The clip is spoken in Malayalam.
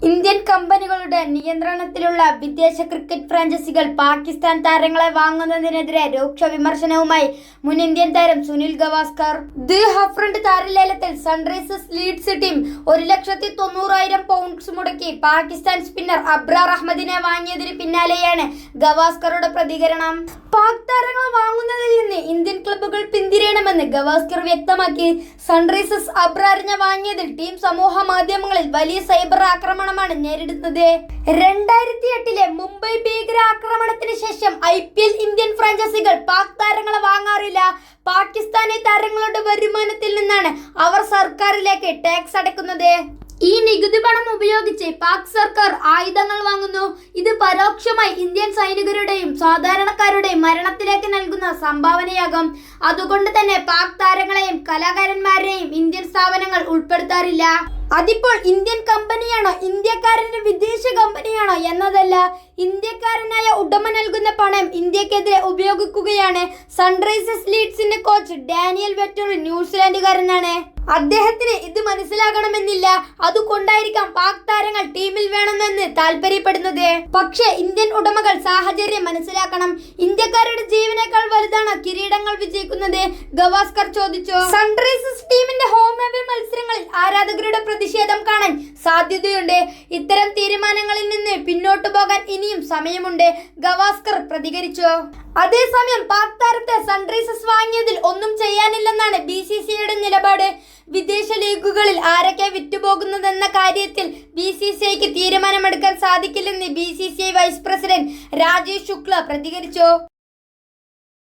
ഇന്ത്യൻ കമ്പനികളുടെ നിയന്ത്രണത്തിലുള്ള വിദേശ ക്രിക്കറ്റ് ഫ്രാഞ്ചൈസികൾ പാകിസ്ഥാൻ താരങ്ങളെ വാങ്ങുന്നതിനെതിരെ രൂക്ഷ വിമർശനവുമായി മുൻ ഇന്ത്യൻ താരം സുനിൽ ഗവാസ്കർ. ദി ഹഫ്രണ്ട് താരലേലത്തിൽ സൺറൈസേഴ്സ് ലീഡ്സ് ടീം 1,90,000 പൗണ്ട്സ് മുടക്കി പാകിസ്ഥാൻ സ്പിന്നർ അബ്രാർ അഹമ്മദിനെ വാങ്ങിയതിന് പിന്നാലെയാണ് ഗവാസ്കറുടെ പ്രതികരണം. പാക് താരങ്ങൾ വാങ്ങുന്നതിൽ നിന്ന് ഇന്ത്യൻ ക്ലബ്ബുകൾ പിന്തിരിയണമെന്ന് ഗവാസ്കർ വ്യക്തമാക്കി. സൺറൈസേഴ്സ് അബ്രാറിനെ വാങ്ങിയതിൽ ടീം സമൂഹ മാധ്യമങ്ങളിൽ വലിയ സൈബർ ആക്രമണമാണ് നേരിടുന്നത്. 2008 മുംബൈ ഭീകരാക്രമണത്തിന് ശേഷം IPL ഇന്ത്യൻ ഫ്രാഞ്ചൈസികൾ പാക് താരങ്ങളെ വാങ്ങാറില്ല. പാകിസ്ഥാനി താരങ്ങളുടെ വരുമാനത്തിൽ നിന്നാണ് അവർ സർക്കാരിലേക്ക് ടാക്സ് അടയ്ക്കുന്നത്. ഈ നികുതി പണം ഉപയോഗിച്ച് പാക് സർക്കാർ ആയുധങ്ങൾ വാങ്ങുന്നു. ഇത് പരോക്ഷമായി ഇന്ത്യൻ സൈനികരുടെയും സാധാരണക്കാരുടെയും മരണത്തിലേക്ക് നൽകുന്ന സംഭാവനയാകും. അതുകൊണ്ട് തന്നെ പാക് താരങ്ങളെയും കലാകാരന്മാരെയും ഇന്ത്യൻ സ്ഥാപനങ്ങൾ ഉൾപ്പെടുത്താറില്ല. അതിപ്പോൾ ഇന്ത്യൻ കമ്പനിയാണോ ഇന്ത്യക്കാരന്റെ വിദേശ കമ്പനിയാണോ എന്നതല്ല, ഇന്ത്യക്കാരനായ ഉടമ നൽകുന്ന പണം ഇന്ത്യക്കെതിരെ ഉപയോഗിക്കുകയാണ്. Sunrisers ലീഡ്സിന്റെ coach Daniel വെറ്ററി ന്യൂസിലാൻഡുകാരനാണ്. അദ്ദേഹത്തിന് ഇത് മനസ്സിലാകണമെന്നില്ല. അതുകൊണ്ടായിരിക്കാം പാക് താരങ്ങൾ ടീമിൽ വേണമെന്ന് താല്പര്യപ്പെടുന്നത്. പക്ഷേ ഇന്ത്യൻ ഉടമകൾ സാഹചര്യം മനസ്സിലാക്കണം. ഇന്ത്യക്കാരുടെ ജീവനേക്കാൾ വലുതാണ് കിരീടങ്ങൾ വിജയിക്കുന്നത്, ഗവാസ്കർ ചോദിച്ചു. സൺറൈസേഴ്സ് ടീമിന്റെ ഹോം അവേ മത്സരങ്ങളിൽ ആരാധകരുടെ പ്രതിഷേധം കാണാൻ സാധ്യതയുണ്ട്. ഇത്തരം തീരുമാനങ്ങളിൽ നിന്ന് പിന്നോട്ടു പോകാൻ ഇനിയും സമയമുണ്ട്, ഗവാസ്കർ പ്രതികരിച്ചു. അതേസമയം പാക് താരത്തെ സൺറൈസേഴ്സ് വാങ്ങിയതിൽ ഒന്നും ചെയ്യാനില്ലെന്നാണ് BCCIയുടെ നിലപാട്. വിദേശ ലീഗുകളിൽ ആരൊക്കെ വിറ്റുപോകുന്നതെന്ന കാര്യത്തിൽ BCCIക്ക് തീരുമാനമെടുക്കാൻ സാധിക്കില്ലെന്ന് BCCI vice president Rajesh Shukla പ്രതികരിച്ചു.